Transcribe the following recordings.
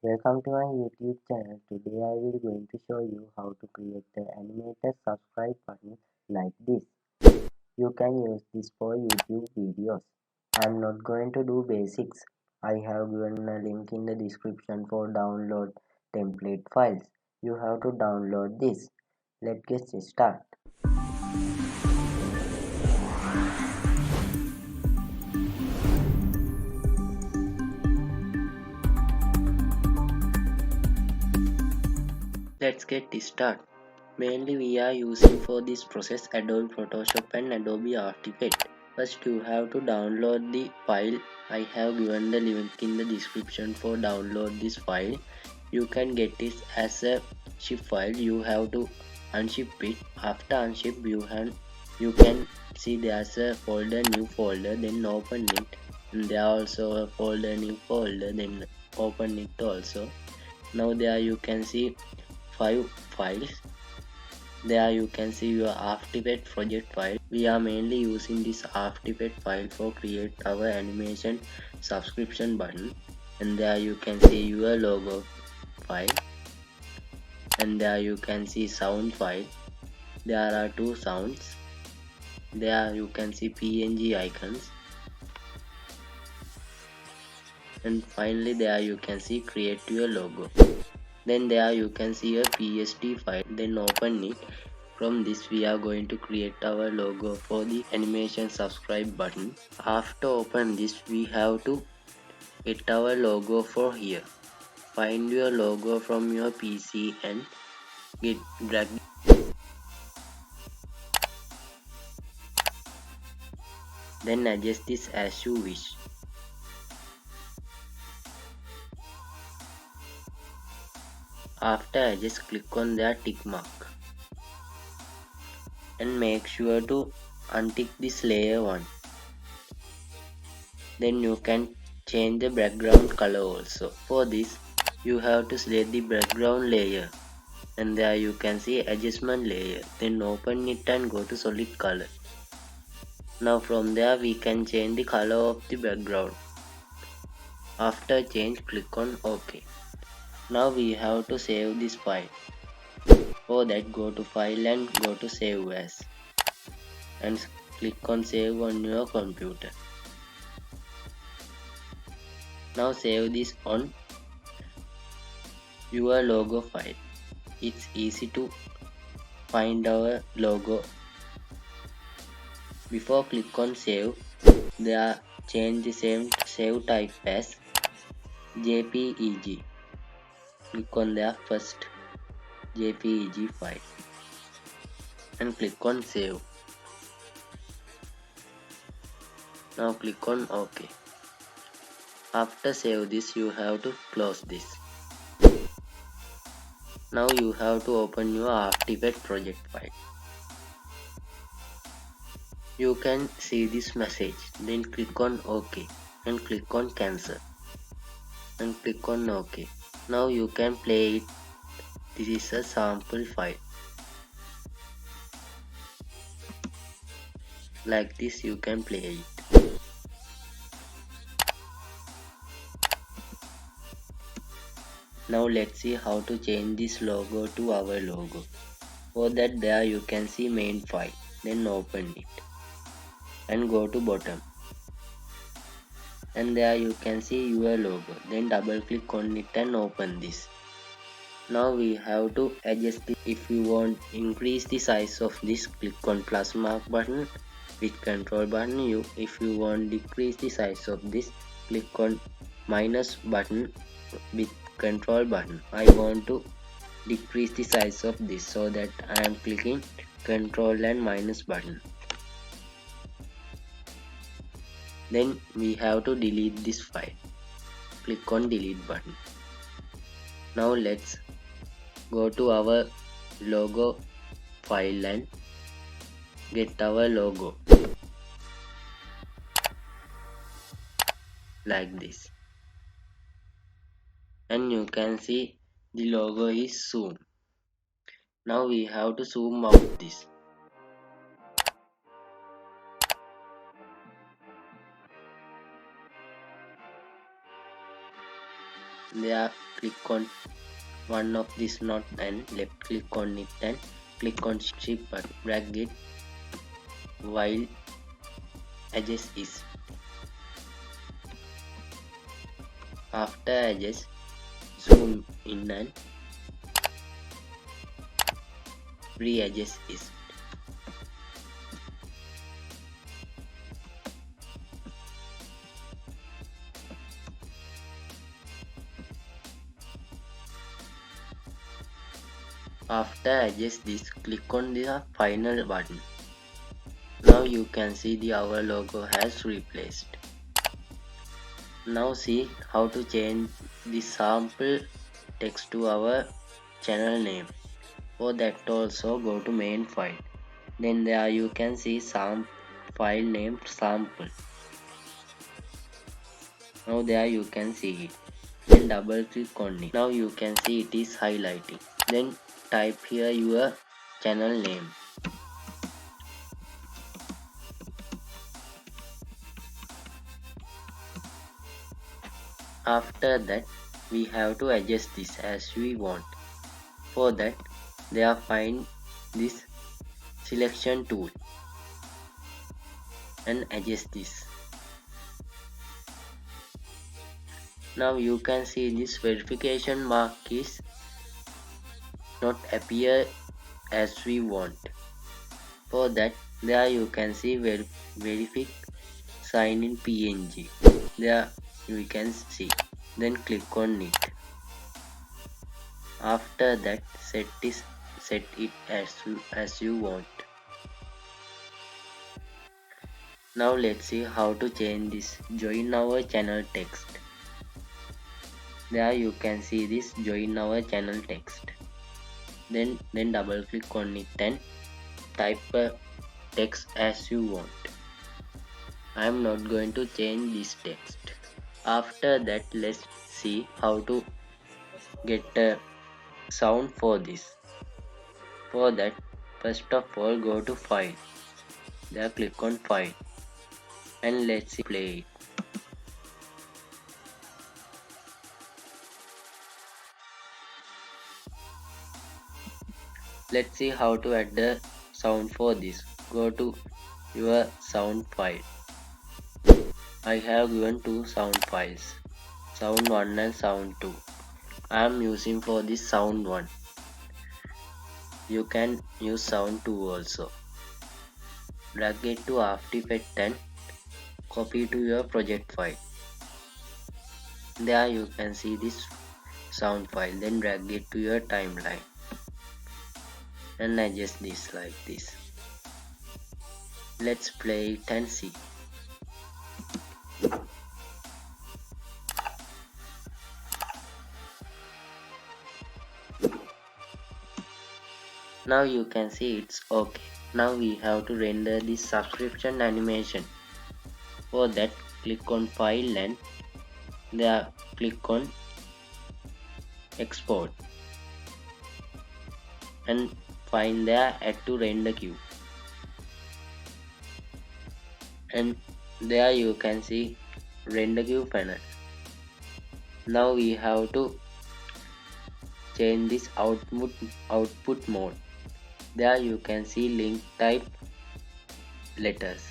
Welcome to my YouTube channel. Today I will going to show you how to create the animated subscribe button like this. You can use this for YouTube videos. I'm not going to do basics. I have given a link in the description for download template files. You have to download this. Let's get started. Let's get started. Mainly we are using for this process Adobe Photoshop and Adobe After Effects. First you have to download the file. I have given the link in the description for download this file. You can get this as a zip file. You have to unzip it. After unzip you can see there's a folder, new folder, then open it. And there also a folder, new folder, then open it also. Now there you can see 5 files. There you can see your After Effects project file. We are mainly using this After Effects file for create our animation subscription button. And there you can see your logo file. And there you can see sound file. There are two sounds. There you can see PNG icons. And finally there you can see create your logo. Then there you can see a PSD file. Then open it. From this we are going to create our logo for the animation subscribe button. After open this we have to get our logo for here. Find your logo from your PC and drag. Then adjust this as you wish. After adjust, click on the tick mark. And make sure to untick this layer 1. Then you can change the background color also. For this you have to select the background layer. And there you can see adjustment layer. Then open it and go to solid color. Now from there we can change the color of the background. After change, click on OK. Now we have to save this file. For that, go to file and go to save as. And click on save on your computer. Now save this on your logo file. It's easy to find our logo. Before click on save, there change the save type as JPEG. Click on the first JPEG file and click on save. Now click on OK. After save this you have to close this. Now you have to open your After Effects project file. You can see this message. Then click on OK and click on cancel and click on OK. Now you can play it. This is a sample file. Like this you can play it. Now let's see how to change this logo to our logo. For that there you can see main file. Then open it and go to bottom. And there you can see your logo. Then double click on it and open this. Now we have to adjust it. If you want increase the size of this, click on plus mark button with control button. If you want decrease the size of this, click on minus button with control button. I want to decrease the size of this, so that I am clicking control and minus button. Then we have to delete this file. Click on delete button. Now let's go to our logo file and get our logo like this. And you can see the logo is zoom. Now we have to zoom out this. there click on one of this knot and left click on it and click on shift button, drag it while edges is. After edges, zoom in and re-edges is. After adjust this, click on the final button. Now you can see our logo has replaced. Now see how to change the sample text to our channel name. For that also go to main file. Then there you can see some file named sample. Now there you can see it. Then double click on it. Now you can see it is highlighting. Then type here your channel name. After that we have to adjust this as we want. For that there find this selection tool and adjust this. Now you can see this verification mark is not appear as we want. For that there you can see verify sign in PNG. There you can see. Then click on it. After that set it as you want. Now let's see how to change this join our channel text. There you can see this join our channel text. Then double click on it and type a text as you want. I am not going to change this text. After that let's see how to get a sound for this. For that first of all go to file. There click on file and let's see play it. Let's see how to add the sound for this. Go to your sound file. I have given two sound files, sound 1 and sound 2. I am using for this sound 1. You can use sound 2 also. Drag it to After Effects and copy to your project file. There you can see this sound file. Then drag it to your timeline and adjust this like this. Let's play it and see. Now you can see it's okay. Now we have to render this subscription animation. For that click on file and there click on export and find there add to render queue. And there you can see render queue panel. Now we have to change this output mode. There you can see link type letters.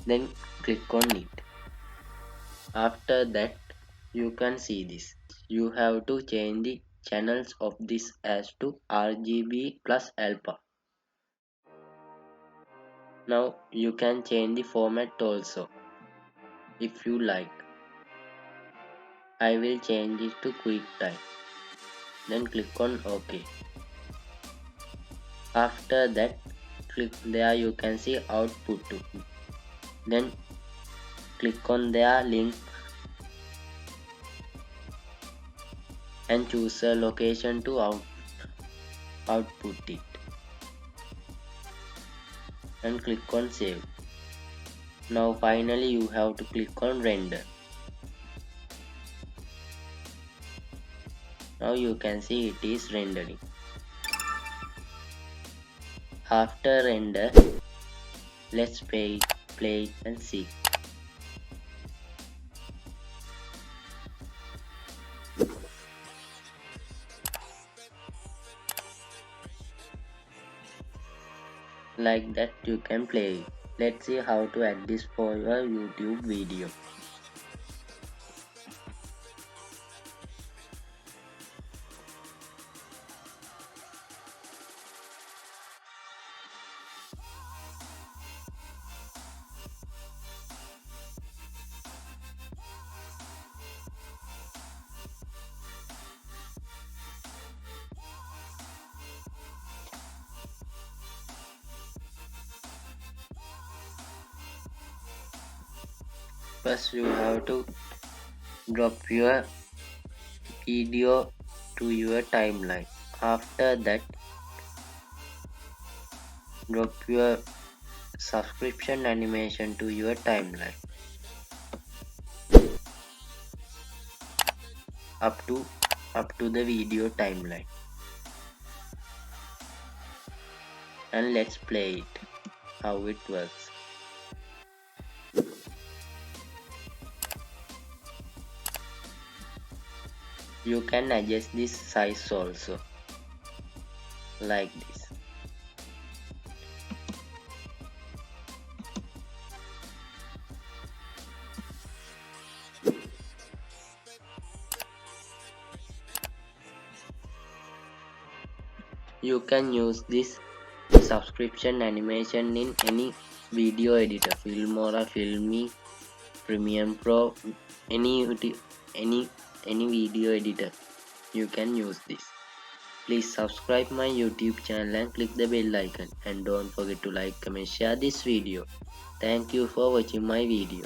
Then click on it. After that you can see this. You have to change the channels of this as to RGB plus alpha. Now you can change the format also if you like. I will change it to QuickTime. Then click on OK. After that click there you can see output. Then click on their link and choose a location to output it and click on save. Now finally you have to click on render. Now you can see it is rendering. After render, let's play it and see. Like that you can play it. Let's see how to add this for your YouTube video. First you have to drop your video to your timeline. After that, drop your subscription animation to your timeline up to the video timeline, and let's play it how it works. You can adjust this size also, like this. You can use this subscription animation in any video editor, Filmora, Filmy, Premiere Pro, any any any video editor. You can use this. Please subscribe my YouTube channel and click the bell icon, and don't forget to like, comment, share this video. Thank you for watching my video.